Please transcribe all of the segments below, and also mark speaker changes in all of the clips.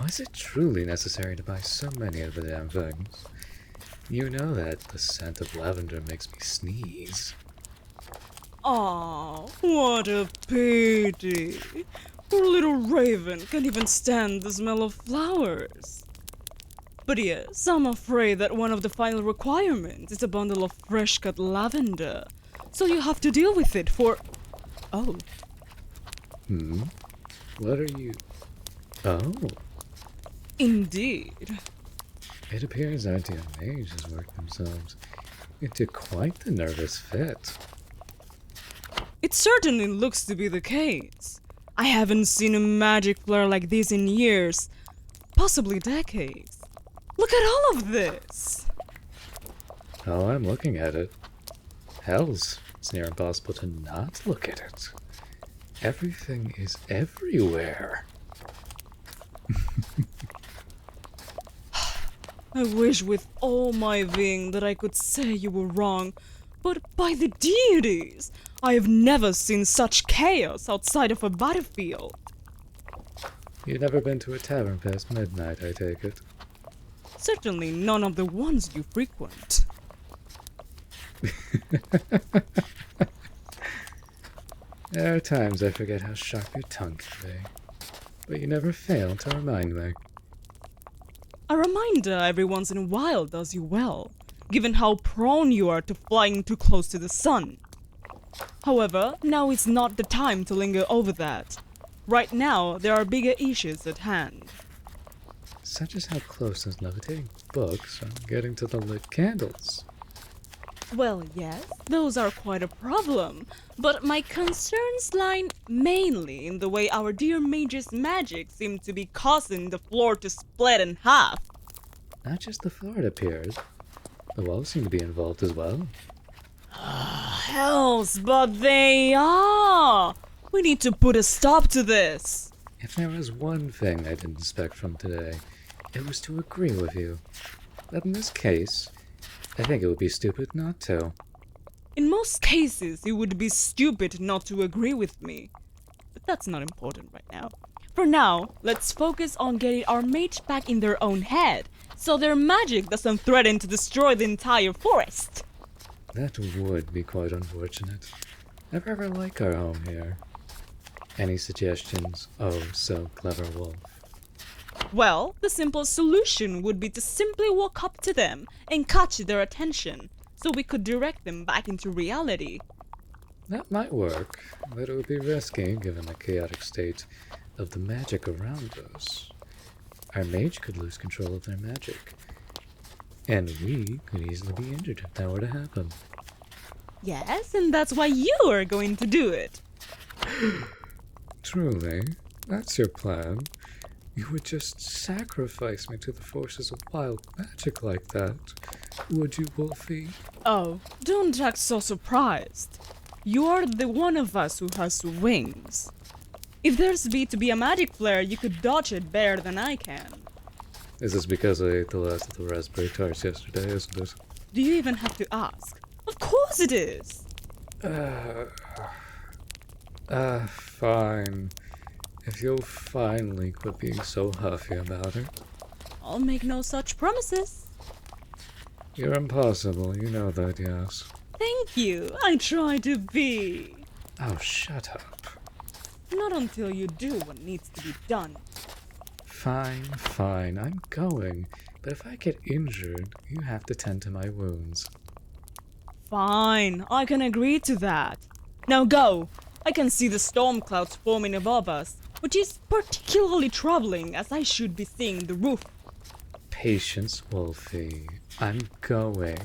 Speaker 1: Was it truly necessary to buy so many of the damn things? You know that the scent of lavender makes me sneeze.
Speaker 2: Aw, what a pity. Poor little Raven can't even stand the smell of flowers. But yes, I'm afraid that one of the final requirements is a bundle of fresh-cut lavender. So you have to deal with it for... Oh,
Speaker 1: What are you... Oh,
Speaker 2: indeed.
Speaker 1: it appears our dear Mage has worked themselves into quite the nervous fit.
Speaker 2: It certainly looks to be the case. I haven't seen a magic flare like this in years, possibly decades. Look at all of this!
Speaker 1: Oh, I'm looking at it. Hells, it's near impossible to not look at it. Everything is everywhere.
Speaker 2: I wish with all my being that I could say you were wrong, but by the deities, I have never seen such chaos outside of a battlefield.
Speaker 1: You've never been to a tavern past midnight, I take it.
Speaker 2: Certainly none of the ones you frequent.
Speaker 1: There are times I forget how sharp your tongue can be, but you never fail to remind me.
Speaker 2: A reminder every once in a while does you well, given how prone you are to flying too close to the sun. However, now is not the time to linger over that. Right now, there are bigger issues at hand.
Speaker 1: Such as how close those levitating books are getting to the lit candles.
Speaker 2: Well, yes, those are quite a problem, but my concerns lie mainly in the way our dear Mage's magic seems to be causing the floor to split in half.
Speaker 1: Not just the floor, it appears. The walls seem to be involved as well.
Speaker 2: Hells, but they are! We need to put a stop to this.
Speaker 1: If there was one thing I didn't expect from today, it was to agree with you. But in this case, I think it would be stupid not to.
Speaker 2: In most cases, it would be stupid not to agree with me. But that's not important right now. For now, let's focus on getting our mage back in their own head, so their magic doesn't threaten to destroy the entire forest.
Speaker 1: That would be quite unfortunate. Never ever like our home here. Any suggestions? Oh, so clever wolf.
Speaker 2: Well, the simple solution would be to simply walk up to them and catch their attention, so we could direct them back into reality.
Speaker 1: That might work, but it would be risky given the chaotic state of the magic around us. Our mage could lose control of their magic, and we could easily be injured if that were to happen.
Speaker 2: Yes, and that's why you are going to do it.
Speaker 1: Truly, that's your plan? You would just sacrifice me to the forces of wild magic like that, would you, Wolfie?
Speaker 2: Oh, don't act so surprised. You are the one of us who has wings. If there's to be a magic flare, you could dodge it better than I can.
Speaker 1: This is because I ate the last of the raspberry tarts yesterday, isn't it?
Speaker 2: Do you even have to ask? Of course it is!
Speaker 1: Fine. If you'll finally quit being so huffy about it.
Speaker 2: I'll make no such promises.
Speaker 1: You're impossible, you know that, yes.
Speaker 2: Thank you, I try to be.
Speaker 1: Oh, shut up.
Speaker 2: Not until you do what needs to be done.
Speaker 1: Fine, I'm going. But if I get injured, you have to tend to my wounds.
Speaker 2: Fine, I can agree to that. Now go! I can see the storm clouds forming above us, which is particularly troubling as I should be seeing the roof.
Speaker 1: Patience, Wolfie. I'm going.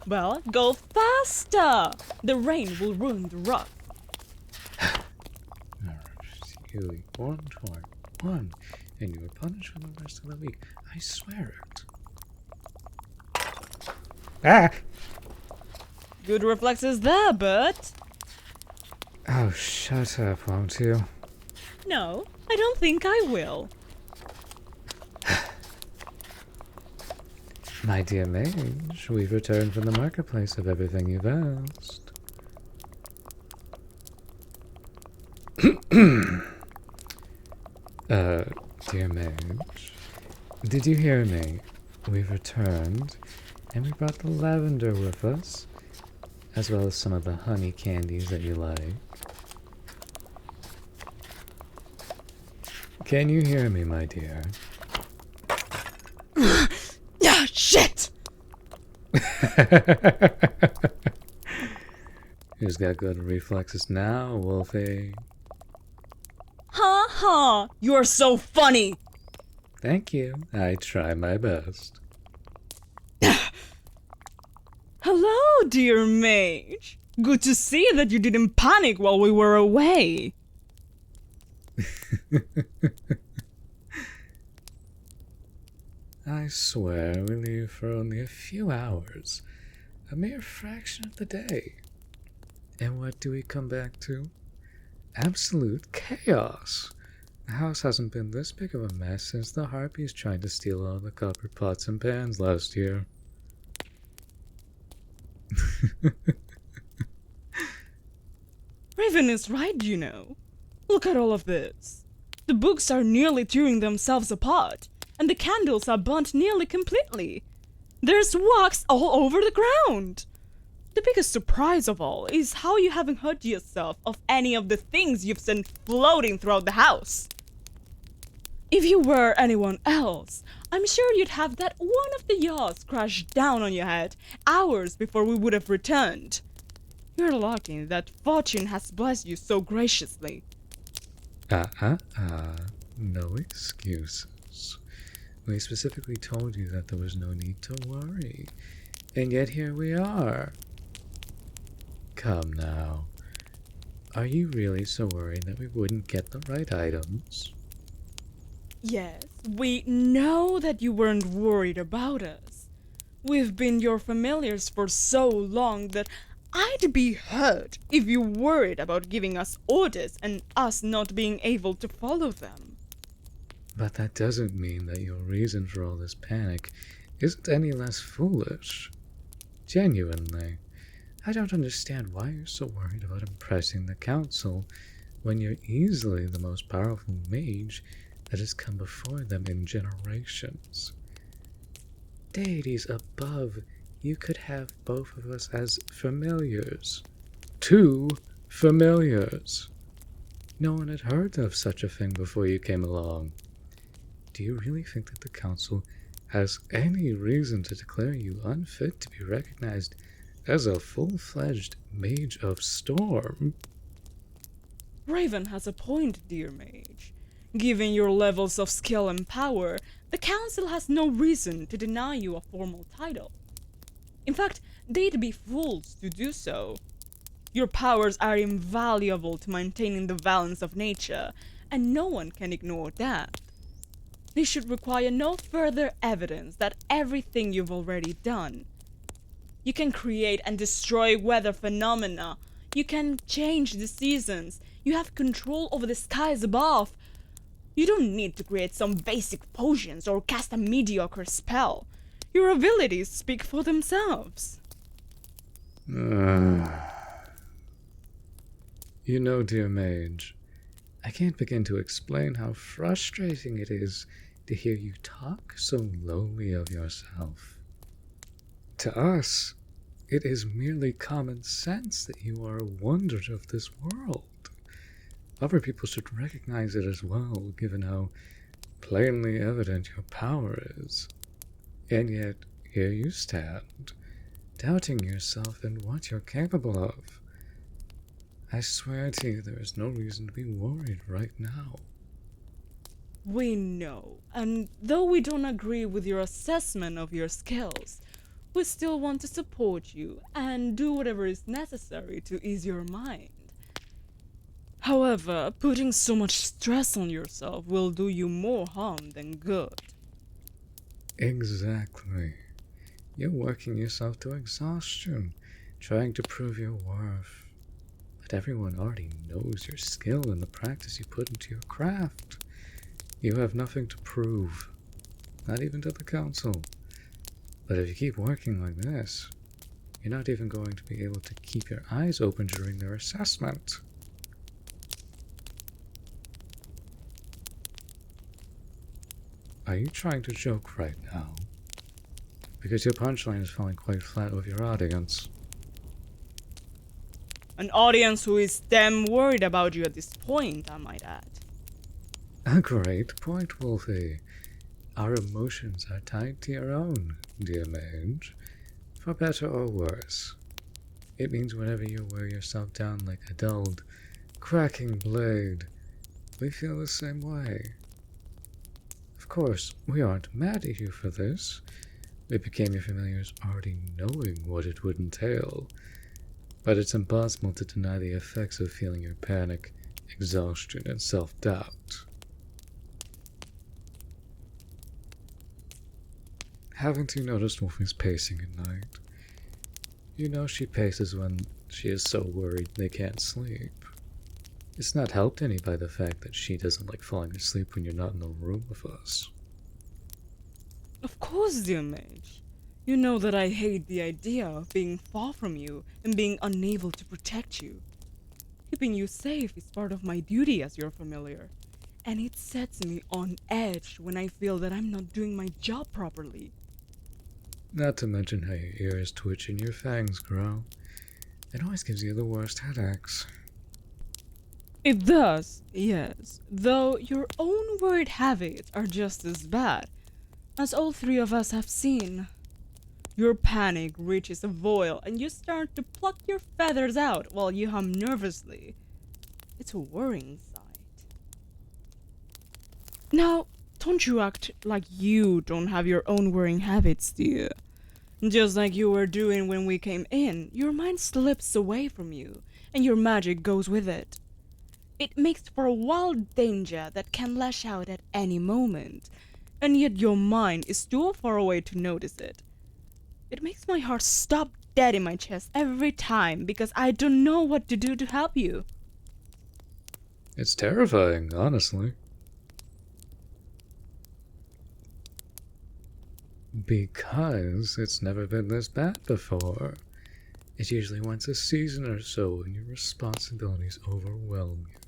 Speaker 2: Well, go faster! The rain will ruin the rock.
Speaker 1: You eat one tart, one, and you are punished for the rest of the week. I swear it. Ah!
Speaker 2: Good reflexes there, Bert.
Speaker 1: Oh, shut up, won't you?
Speaker 2: No, I don't think I will.
Speaker 1: My dear Mage, we've returned from the marketplace of everything you've asked. Dear Mage, did you hear me? We've returned, and we brought the lavender with us, as well as some of the honey candies that you like. Can you hear me, my dear?
Speaker 2: Yeah, shit!
Speaker 1: Who's got good reflexes now, Wolfie?
Speaker 2: Ha ha! You're so funny!
Speaker 1: Thank you. I try my best.
Speaker 2: Hello, dear Mage. Good to see that you didn't panic while we were away.
Speaker 1: I swear we leave for only a few hours. A mere fraction of the day. And what do we come back to? Absolute chaos. The house hasn't been this big of a mess since the harpies tried to steal all the copper pots and pans last year.
Speaker 2: Raven is right, you know. Look at all of this. The books are nearly tearing themselves apart, and the candles are burnt nearly completely. There's wax all over the ground. The biggest surprise of all is how you haven't hurt yourself of any of the things you've seen floating throughout the house. If you were anyone else, I'm sure you'd have that one of the yalls crash down on your head hours before we would have returned. You're lucky that fortune has blessed you so graciously.
Speaker 1: No excuses. We specifically told you that there was no need to worry. And yet here we are. Come now. Are you really so worried that we wouldn't get the right items?
Speaker 2: Yes, we know that you weren't worried about us. We've been your familiars for so long that I'd be hurt if you worried about giving us orders and us not being able to follow them.
Speaker 1: But that doesn't mean that your reason for all this panic isn't any less foolish. Genuinely, I don't understand why you're so worried about impressing the council when you're easily the most powerful mage that has come before them in generations. Deities above, you could have both of us as familiars. 2 familiars. No one had heard of such a thing before you came along. Do you really think that the council has any reason to declare you unfit to be recognized as a full-fledged mage of storm?
Speaker 2: Raven has a point, dear mage. Given your levels of skill and power, the council has no reason to deny you a formal title. In fact, they'd be fools to do so. Your powers are invaluable to maintaining the balance of nature, and no one can ignore that. They should require no further evidence that everything you've already done. You can create and destroy weather phenomena. You can change the seasons. You have control over the skies above. You don't need to create some basic potions or cast a mediocre spell. Your abilities speak for themselves.
Speaker 1: You know, dear mage, I can't begin to explain how frustrating it is to hear you talk so lowly of yourself. To us, it is merely common sense that you are a wonder of this world. Other people should recognize it as well, given how plainly evident your power is. And yet, here you stand, doubting yourself and what you're capable of. I swear to you, there is no reason to be worried right now.
Speaker 2: We know, and though we don't agree with your assessment of your skills, we still want to support you and do whatever is necessary to ease your mind. However, putting so much stress on yourself will do you more harm than good.
Speaker 1: Exactly. You're working yourself to exhaustion, trying to prove your worth. But everyone already knows your skill and the practice you put into your craft. You have nothing to prove, not even to the council. But if you keep working like this, you're not even going to be able to keep your eyes open during their assessment. Are you trying to joke right now? Because your punchline is falling quite flat with your audience.
Speaker 2: An audience who is damn worried about you at this point, I might add.
Speaker 1: A great point, Wolfie. Our emotions are tied to your own, dear Mage. For better or worse. It means whenever you wear yourself down like a dulled, cracking blade, we feel the same way. Of course, we aren't mad at you for this. We became your familiars already knowing what it would entail. But it's impossible to deny the effects of feeling your panic, exhaustion, and self-doubt. Haven't you noticed Wolfie's pacing at night? You know she paces when she is so worried they can't sleep. It's not helped any by the fact that she doesn't like falling asleep when you're not in the room with us.
Speaker 2: Of course, dear Mage. You know that I hate the idea of being far from you and being unable to protect you. Keeping you safe is part of my duty as your familiar, and it sets me on edge when I feel that I'm not doing my job properly.
Speaker 1: Not to mention how your ears twitch and your fangs grow. It always gives you the worst headaches.
Speaker 2: It does, yes, though your own worried habits are just as bad, as all three of us have seen. Your panic reaches a boil and you start to pluck your feathers out while you hum nervously. It's a worrying sight. Now, don't you act like you don't have your own worrying habits, dear. Just like you were doing when we came in, your mind slips away from you, and your magic goes with it. It makes for a wild danger that can lash out at any moment, and yet your mind is too far away to notice it. It makes my heart stop dead in my chest every time because I don't know what to do to help you.
Speaker 1: It's terrifying, honestly. Because it's never been this bad before. It's usually once a season or so when your responsibilities overwhelm you.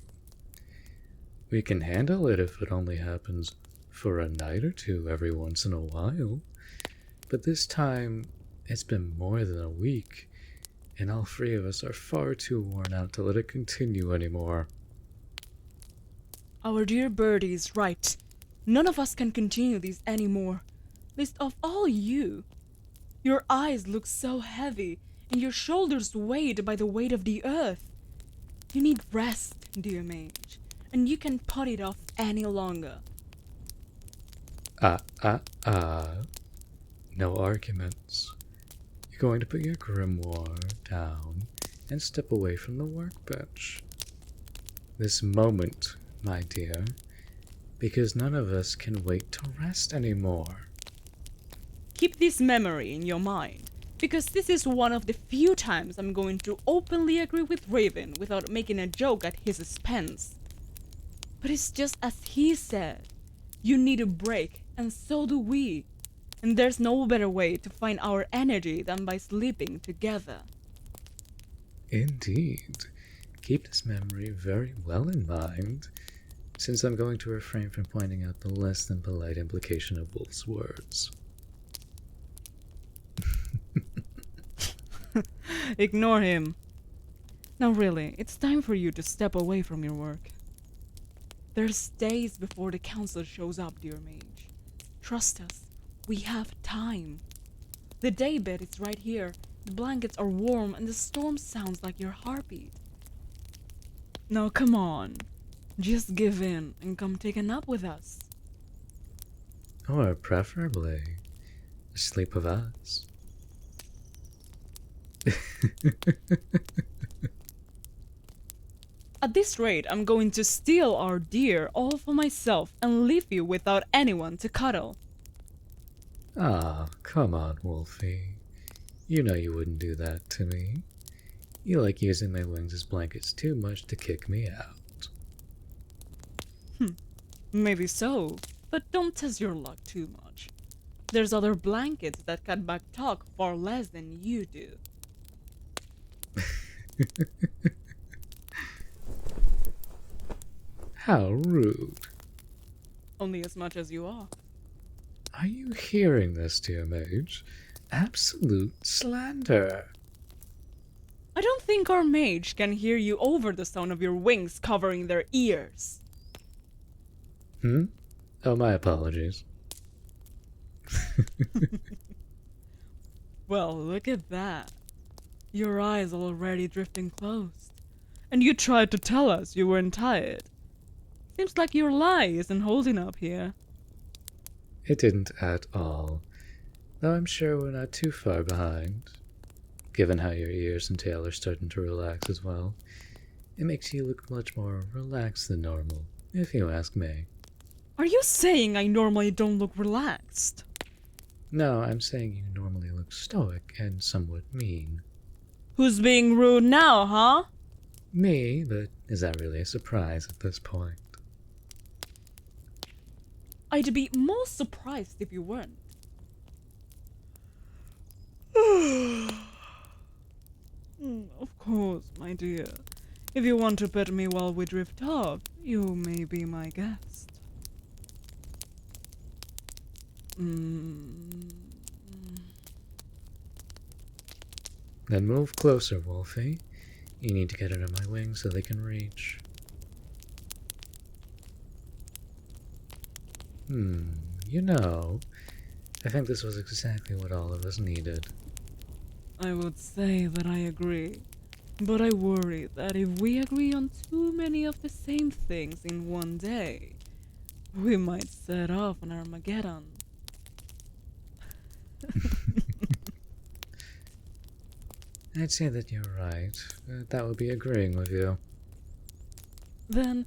Speaker 1: We can handle it if it only happens for a night or two every once in a while. But this time, it's been more than a week, and all three of us are far too worn out to let it continue anymore.
Speaker 2: Our dear birdie is right. None of us can continue this anymore. Least of all you. Your eyes look so heavy, and your shoulders weighed by the weight of the earth. You need rest, dear Mage, and you can't put it off any longer.
Speaker 1: No arguments. You're going to put your grimoire down and step away from the workbench. This moment, my dear, because none of us can wait to rest anymore.
Speaker 2: Keep this memory in your mind, because this is one of the few times I'm going to openly agree with Raven without making a joke at his expense. But it's just as he said. You need a break, and so do we. And there's no better way to find our energy than by sleeping together.
Speaker 1: Indeed. Keep this memory very well in mind, since I'm going to refrain from pointing out the less than polite implication of Wolf's words.
Speaker 2: Ignore him. Now really, it's time for you to step away from your work. There's days before the council shows up, dear Mage. Trust us, we have time. The daybed is right here, the blankets are warm, and the storm sounds like your heartbeat. Now come on, just give in and come take a nap with us.
Speaker 1: Or preferably, sleep with us.
Speaker 2: At this rate, I'm going to steal our deer all for myself and leave you without anyone to cuddle.
Speaker 1: Ah, come on, Wolfie. You know you wouldn't do that to me. You like using my wings as blankets too much to kick me out.
Speaker 2: Maybe so, but don't test your luck too much. There's other blankets that cut back talk far less than you do.
Speaker 1: How rude.
Speaker 2: Only as much as you are.
Speaker 1: Are you hearing this, dear mage? Absolute slander.
Speaker 2: I don't think our mage can hear you over the sound of your wings covering their ears.
Speaker 1: Oh, my apologies.
Speaker 2: Well, look at that. Your eyes already drifting closed. And you tried to tell us you weren't tired. Seems like your lie isn't holding up here.
Speaker 1: It didn't at all. Though I'm sure we're not too far behind. Given how your ears and tail are starting to relax as well, it makes you look much more relaxed than normal, if you ask me.
Speaker 2: Are you saying I normally don't look relaxed?
Speaker 1: No, I'm saying you normally look stoic and somewhat mean.
Speaker 2: Who's being rude now, huh?
Speaker 1: Me, but is that really a surprise at this point?
Speaker 2: I'd be most surprised if you weren't. Of course, my dear. If you want to pet me while we drift off, you may be my guest.
Speaker 1: Then move closer, Wolfie. You need to get under my wings so they can reach. You know, I think this was exactly what all of us needed.
Speaker 2: I would say that I agree, but I worry that if we agree on too many of the same things in one day, we might set off an Armageddon.
Speaker 1: I'd say that you're right, but that would be agreeing with you.
Speaker 2: Then,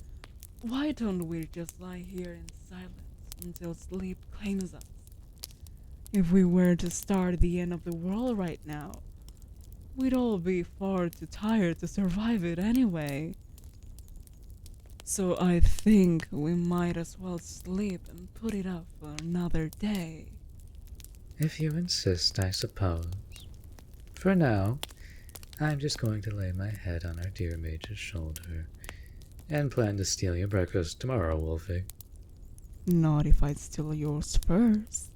Speaker 2: why don't we just lie here in silence until sleep claims us? If we were to start the end of the world right now, we'd all be far too tired to survive it anyway. So I think we might as well sleep and put it off for another day.
Speaker 1: If you insist, I suppose. For now, I'm just going to lay my head on our dear mage's shoulder and plan to steal your breakfast tomorrow, Wolfie.
Speaker 2: Not if I steal yours first.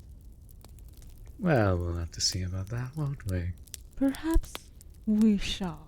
Speaker 1: Well, we'll have to see about that, won't we?
Speaker 2: Perhaps we shall.